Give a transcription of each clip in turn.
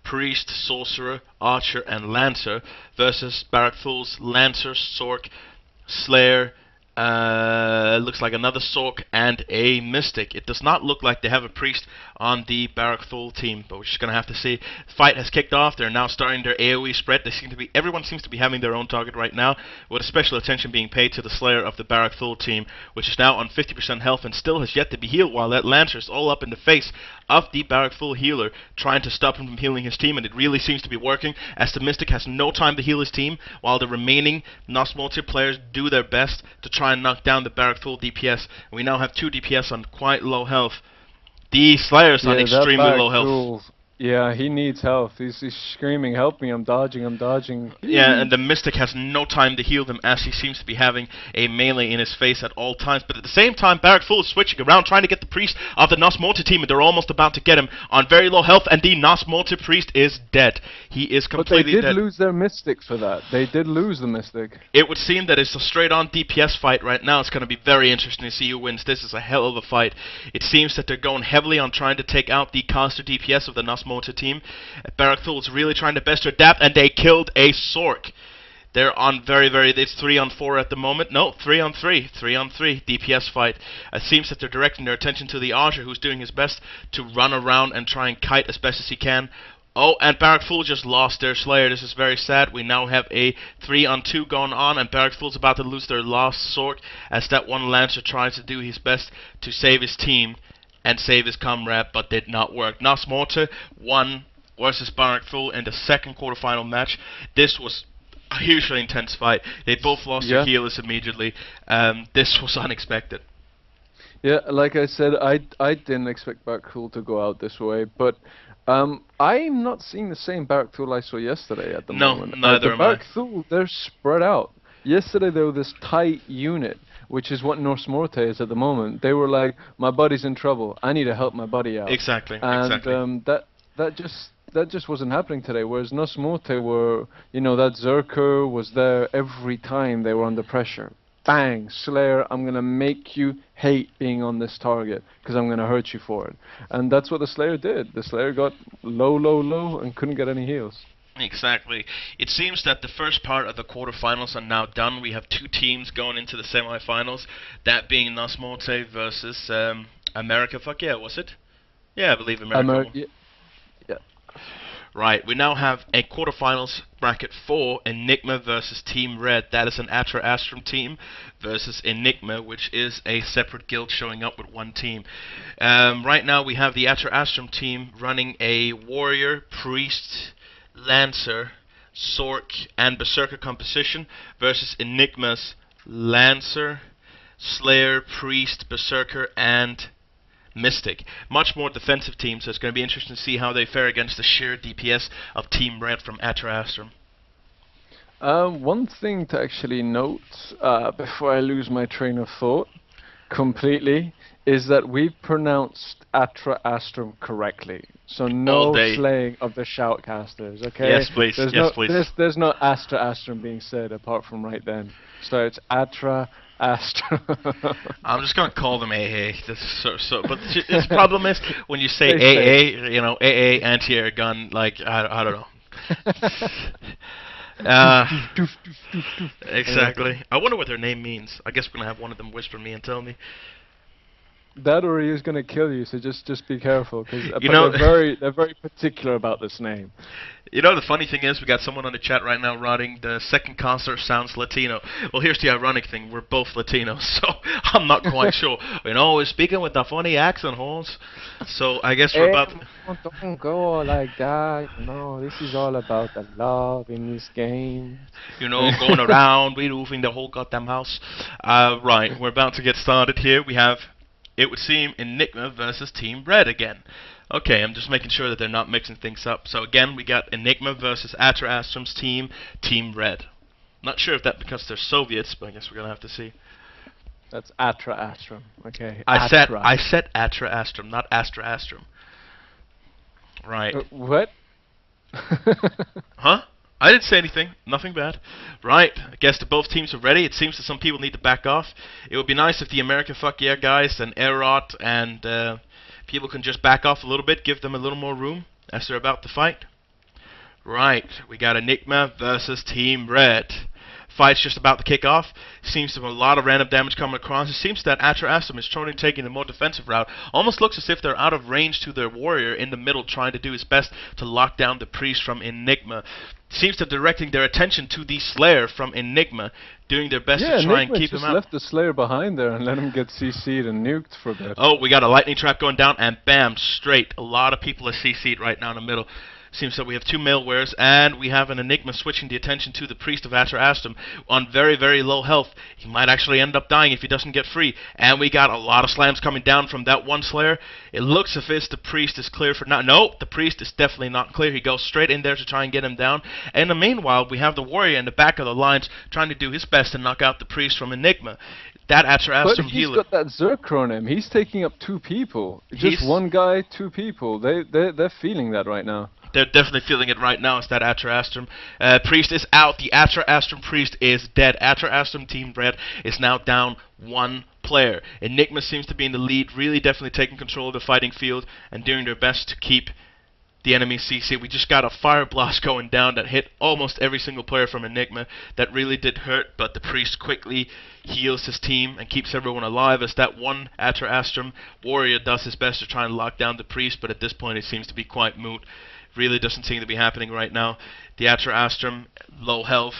Priest, Sorcerer, Archer, and Lancer versus Barrack Fool's Lancer, Sork, Slayer, looks like another Sork and a Mystic. It does not look like they have a Priest on the Barrack Fool team, but we're just gonna have to see. The fight has kicked off. They're now starting their AoE spread. Everyone seems to be having their own target right now, with special attention being paid to the Slayer of the Barrack Fool team, which is now on 50% health and still has yet to be healed, while that Lancer is all up in the face of the Barrack Fool healer, trying to stop him from healing his team, and it really seems to be working, as the Mystic has no time to heal his team, while the remaining Nos players do their best to try and knock down the Barrack Fool DPS. We now have 2 DPS on quite low health. The Slayer's on extremely low health. Yeah, he needs health. He's screaming, help me, I'm dodging, I'm dodging. Yeah, and the Mystic has no time to heal them, as he seems to be having a melee in his face at all times. But at the same time, Barrack Fool is switching around, trying to get the Priest of the Nos team, and they're almost about to get him on very low health, and the Nos Priest is dead. He is completely dead. But they did lose their Mystic for that. They did lose the Mystic. It would seem that it's a straight-on DPS fight right now. It's going to be very interesting to see who wins. This is a hell of a fight. It seems that they're going heavily on trying to take out the caster DPS of the Nos team. Barrack Fool is really trying to best to adapt, and they killed a Sork. They're on it's 3 on 4 at the moment. No, 3 on 3. 3 on 3 DPS fight. It seems that they're directing their attention to the Archer, who's doing his best to run around and try and kite as best as he can. Oh, and Barrack Fool just lost their Slayer. This is very sad. We now have a 3 on 2 going on, and Barrack Fool's about to lose their last Sork, as that one Lancer tries to do his best to save his team and save his comrade, but did not work. Nos won versus Barrack Fool in the second quarterfinal match. This was a hugely intense fight. They both lost their healers immediately. This was unexpected. Yeah, like I said, I didn't expect Barrack Fool to go out this way, but I'm not seeing the same Barrack Fool I saw yesterday at the moment. No, neither am I. Barrack Fool, they're spread out. Yesterday they were this tight unit, which is what Norse Morte is at the moment. They were like, my buddy's in trouble, I need to help my buddy out. Exactly, and, exactly. That just wasn't happening today, whereas Nos Morte were, you know, that Zerker was there every time they were under pressure. Bang, Slayer, I'm going to make you hate being on this target, because I'm going to hurt you for it. And that's what the Slayer did. The Slayer got low, and couldn't get any heals. Exactly. It seems that the first part of the quarterfinals are now done. We have 2 teams going into the semifinals, that being Nos Morte versus America. Fuck yeah, was it? Yeah, I believe America. Yeah. Right, we now have a quarterfinals bracket for Enigma versus Team Red. That is an Atra Astrum team versus Enigma, which is a separate guild showing up with 1 team. Right now we have the Atra Astrum team running a Warrior, Priest, Lancer, Sork, and Berserker composition versus Enigma's Lancer, Slayer, Priest, Berserker, and Mystic. Much more defensive team, so it's going to be interesting to see how they fare against the sheer DPS of Team Red from Atra Astrum. One thing to actually note, before I lose my train of thought completely, is that we've pronounced Atra Astrum correctly. So no slaying of the shoutcasters, okay? Yes, please. Please. There's no Astra Astrum being said apart from right then. So it's Atra Astrum. I'm just gonna call them AA. But the problem is when you say AA, you know, AA anti-air gun. Like I don't know. Exactly. I wonder what their name means. I guess we're gonna have one of them whisper me and tell me. That or he is gonna kill you. So just be careful, because you know they're very particular about this name. You know, the funny thing is, we got someone on the chat right now writing, the second concert sounds Latino. Well, here's the ironic thing. We're both Latinos, so I'm not quite sure. You know, we're speaking with a funny accent, Holmes. So I guess we're about... Don't go like that. No, this is all about the love in this game. You know, going around, re-roofing the whole goddamn house. Right, we're about to get started here. We have, it would seem, Enigma versus Team Red again. Okay, I'm just making sure that they're not mixing things up. So again, we got Enigma versus Atra Astrum's team, Team Red. Not sure if that's because they're Soviets, but I guess we're gonna have to see. That's Atra Astrum. Okay. I said Atra Astrum, not Astra Astrum. Right. What? Huh? I didn't say anything. Nothing bad. Right. I guess that both teams are ready. It seems that some people need to back off. It would be nice if the American Fuck Yeah guys and Erot and people can just back off a little bit, give them a little more room as they're about to fight. Right, we got Enigma versus Team Red. Fight's just about to kick off. Seems to have a lot of random damage coming across. It seems that Atrastum is totally taking the more defensive route. Almost looks as if they're out of range to their warrior in the middle, trying to do his best to lock down the priest from Enigma. Seems to directing their attention to the Slayer from Enigma, doing their best to try and keep him out. Yeah, left the Slayer behind there and let him get CC'd and nuked for a bit. Oh, we got a lightning trap going down, and bam, straight. A lot of people are CC'd right now in the middle. Seems that we have two malwares, and we have an Enigma switching the attention to the Priest of Atrastum on very, very low health. He might actually end up dying if he doesn't get free. And we got a lot of slams coming down from that one Slayer. It looks as if the Priest is clear for now. No, the Priest is definitely not clear. He goes straight in there to try and get him down. And in the meanwhile, we have the Warrior in the back of the lines trying to do his best to knock out the Priest from Enigma. That Atrastum healer. But he's got that Zerker on him. He's taking up two people. Just one guy, two people. They're feeling that right now. They're definitely feeling it right now. It's that Atrastum. Priest is out. The Atrastum Priest is dead. Atrastum Team Red is now down one player. Enigma seems to be in the lead, really definitely taking control of the fighting field and doing their best to keep the enemy CC. We just got a fire blast going down that hit almost every single player from Enigma. That really did hurt, but the Priest quickly heals his team and keeps everyone alive as that one Atrastum warrior does his best to try and lock down the Priest, but at this point it seems to be quite moot. Really doesn't seem to be happening right now. The Atrastum, low health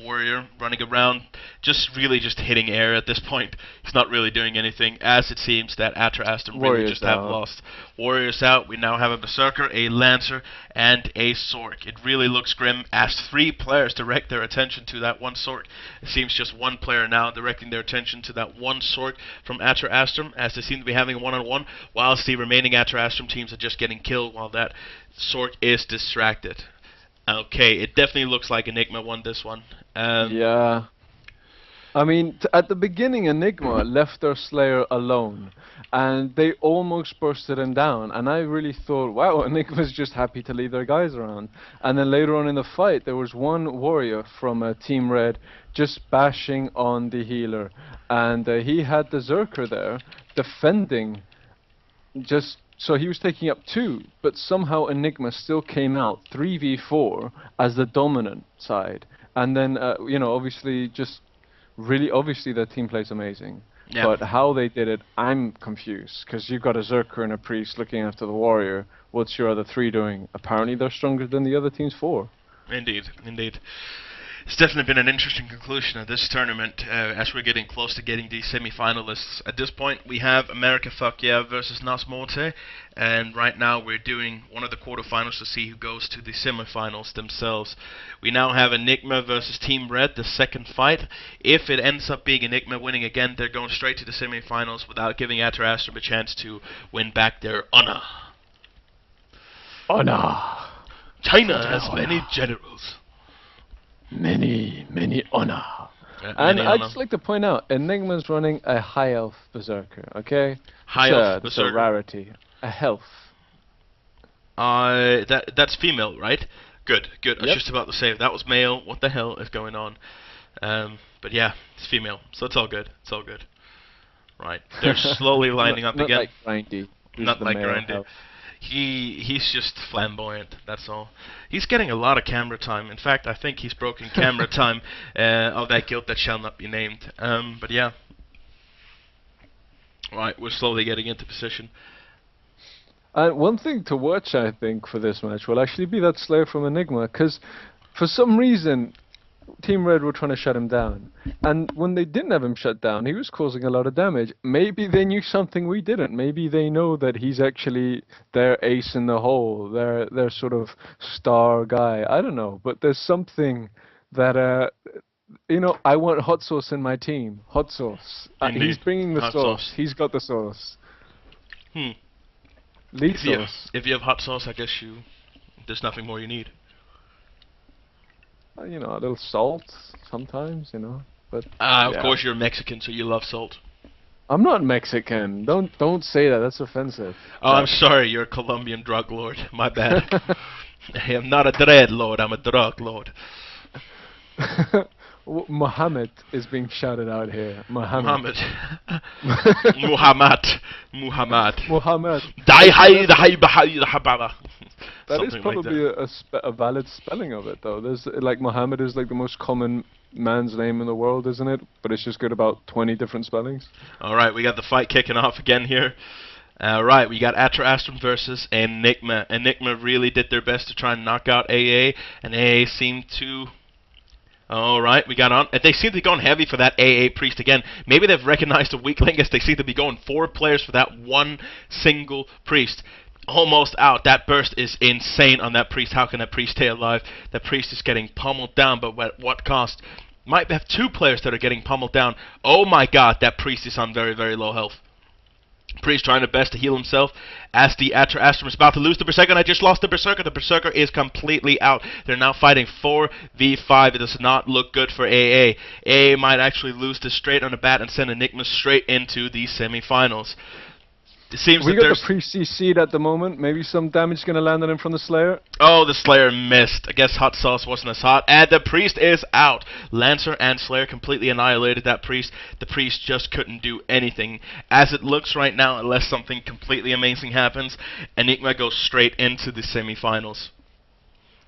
warrior running around, just hitting air at this point. He's not really doing anything, as it seems that Atrastum really just have lost. Warriors out. We now have a Berserker, a Lancer, and a Sork. It really looks grim as three players direct their attention to that one Sork. It seems just one player now directing their attention to that one Sork from Atrastum, as they seem to be having a one-on-one, whilst the remaining Atrastum teams are just getting killed while that Sork is distracted. Okay, it definitely looks like Enigma won this one. Yeah. I mean, at the beginning, Enigma left their Slayer alone, and they almost bursted him down, and I really thought, wow, Enigma's just happy to leave their guys around. And then later on in the fight, there was one warrior from Team Red just bashing on the healer, and he had the Zerker there, defending just... So he was taking up two, but somehow Enigma still came out 3v4 as the dominant side. And then, you know, obviously their team play's amazing. Yeah. But how they did it, I'm confused. Because you've got a Zerker and a Priest looking after the Warrior. What's your other three doing? Apparently they're stronger than the other team's four. Indeed, indeed. It's definitely been an interesting conclusion of this tournament as we're getting close to getting the semi-finalists. At this point, we have America Fuck Yeah versus Nas Morte, and right now we're doing one of the quarterfinals to see who goes to the semi-finals themselves. We now have Enigma versus Team Red, the second fight. If it ends up being Enigma winning again, they're going straight to the semi-finals without giving Atrastum a chance to win back their honor. Honor! China has many generals. Many honor. And I'd just like to point out, Enigma's running a high elf Berserker, okay? High elf Berserker. It's a rarity. A health. That's female, right? Good. Yep. I was just about to say, if that was male, what the hell is going on? But yeah, it's female, so it's all good. It's all good. Right. They're slowly lining up again. Not like Grindy. Not like Grindy. He's just flamboyant, that's all. He's getting a lot of camera time. In fact, I think he's broken camera time of that guild that shall not be named. But yeah. Right, we're slowly getting into position. One thing to watch, I think, for this match will actually be that Slayer from Enigma, because for some reason, Team Red were trying to shut him down. And when they didn't have him shut down, he was causing a lot of damage. Maybe they knew something we didn't. Maybe they know that he's actually their ace in the hole, their sort of star guy. I don't know, but there's something that, you know, I want hot sauce in my team. Hot sauce. He's bringing the sauce. He's got the sauce. Lead sauce. If you have hot sauce, I guess there's nothing more you need. You know, a little salt sometimes, you know. But of course you're Mexican, so you love salt. I'm not Mexican. Don't say that. That's offensive. Oh, I'm sorry. You're a Colombian drug lord. My bad. I am not a dread lord. I'm a drug lord. Muhammad is being shouted out here. Muhammad. Muhammad. Muhammad. Muhammad. Die hai the hai bahai the habara. That is Something like probably that. a valid spelling of it, though. There's like Muhammad is like the most common man's name in the world, isn't it? But it's just got about 20 different spellings. Alright, we got the fight kicking off again here. Alright, we got Atra Astrum versus Enigma. Enigma really did their best to try and knock out AA, and AA seemed to... Alright, we got on. They seem to be going heavy for that AA Priest again. Maybe they've recognized a weak link as they seem to be going 4 players for that one single Priest. Almost out. That burst is insane on that Priest. How can that Priest stay alive? That Priest is getting pummeled down, but at what cost? Might have 2 players that are getting pummeled down. Oh my god, that Priest is on very, very low health. Priest trying his best to heal himself as the Atra Astrum is about to lose the Berserker, and I just lost the Berserker. The Berserker is completely out. They're now fighting 4v5. It does not look good for AA. AA might actually lose this straight on the bat and send Enigma straight into the semifinals. It seems We that got there's... the Priest CC'd at the moment. Maybe some damage going to land on him from the Slayer. Oh, the Slayer missed. I guess Hot Sauce wasn't as hot. And the Priest is out. Lancer and Slayer completely annihilated that Priest. The Priest just couldn't do anything. As it looks right now, unless something completely amazing happens, Enigma goes straight into the semifinals.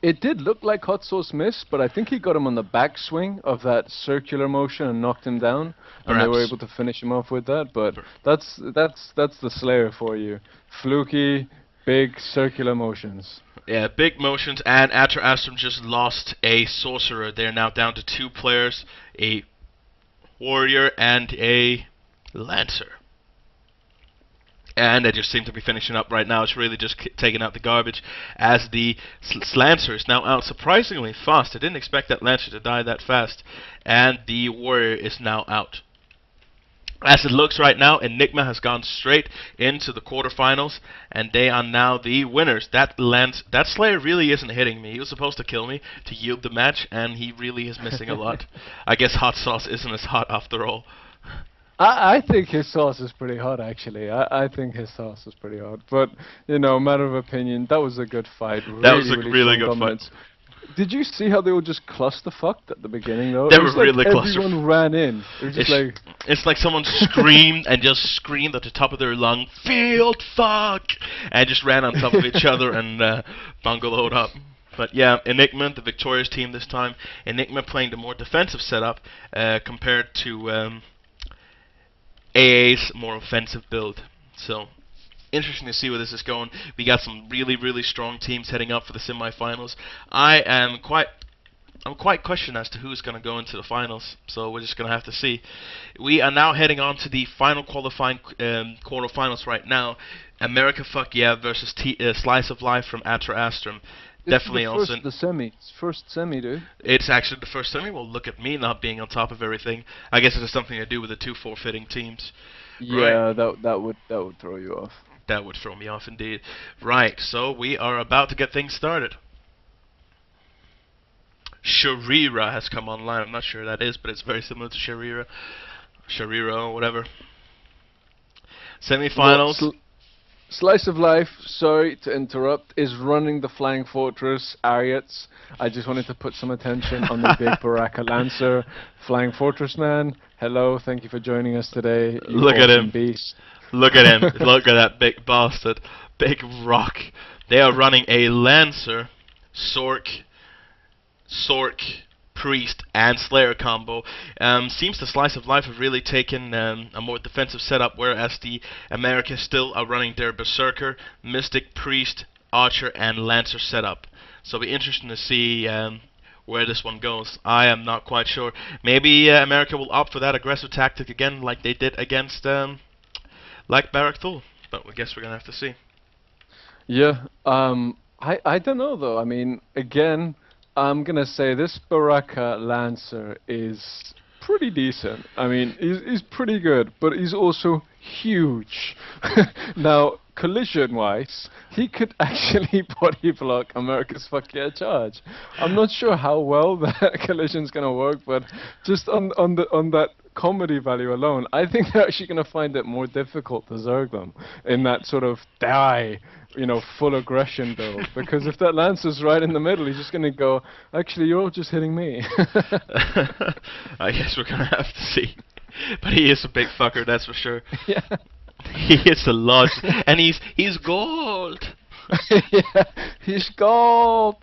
It did look like Hot Sauce missed, but I think he got him on the backswing of that circular motion and knocked him down, and they were able to finish him off with that. But that's the Slayer for you. Fluky, big circular motions. Yeah, big motions, and Atra Astrum just lost a Sorcerer. They're now down to 2 players, a Warrior and a Lancer. And they just seem to be finishing up right now. It's really just taking out the garbage as the Lancer is now out surprisingly fast. I didn't expect that Lancer to die that fast. And the Warrior is now out. As it looks right now, Enigma has gone straight into the quarterfinals, and they are now the winners. That Slayer really isn't hitting me. He was supposed to kill me to yield the match, and he really is missing a lot. I guess Hot Sauce isn't as hot after all. I think his sauce is pretty hot, actually. I think his sauce is pretty hot. But, you know, matter of opinion, that was a good fight. That was a really good fight. Did you see how they were just clusterfucked at the beginning, though? They were really clustered. Everyone ran in. It was just it's like someone screamed and just screamed at the top of their lung, "Field fuck!" and just ran on top of each other and bungaloed up. But yeah, Enigma, the victorious team this time. Enigma playing the more defensive setup compared to AA's more offensive build. So, interesting to see where this is going. We got some really, really strong teams heading up for the semifinals. I'm quite questioned as to who's going to go into the finals, so we're just going to have to see. We are now heading on to the final qualifying quarterfinals right now. America Fuck Yeah versus Slice of Life from Atra Astrum. Definitely also the semi. It's first semi, dude. It's actually the first semi. Well, look at me not being on top of everything. I guess it has something to do with the 2 forfeiting teams. Yeah, right. that would throw you off. That would throw me off indeed. Right, so we are about to get things started. Sharira has come online. I'm not sure who that is, but it's very similar to Sharira. Sharira, whatever. Semifinals. Well, Slice of Life, sorry to interrupt, is running the Flying Fortress Ariats. I just wanted to put some attention on the big Baraka Lancer. Flying Fortress man, hello, thank you for joining us today. Look at him. Beast. Look at him. Look at that big bastard. Big rock. They are running a Lancer, Sork, Priest, and Slayer combo. Seems the Slice of Life have really taken a more defensive setup, whereas the Americans still are running their Berserker, Mystic, Priest, Archer, and Lancer setup. So it'll be interesting to see where this one goes. I am not quite sure. Maybe America will opt for that aggressive tactic again, like they did against like Barak Thul. But I guess we're gonna have to see. Yeah. I don't know though. I mean, again, I'm gonna say this Baraka Lancer is pretty decent. I mean, he's pretty good, but he's also huge. Now, collision-wise, he could actually body block America's Fuck Yeah charge. I'm not sure how well that collision's gonna work, but just on that comedy value alone, I think they're actually going to find it more difficult to zerg them in that sort of die, you know, full aggression build. Because if that Lancer's right in the middle, he's just going to go, actually, you're all just hitting me. I guess we're going to have to see. But he is a big fucker, that's for sure. Yeah. He is a lot, and he's gold. Yeah, he's gold.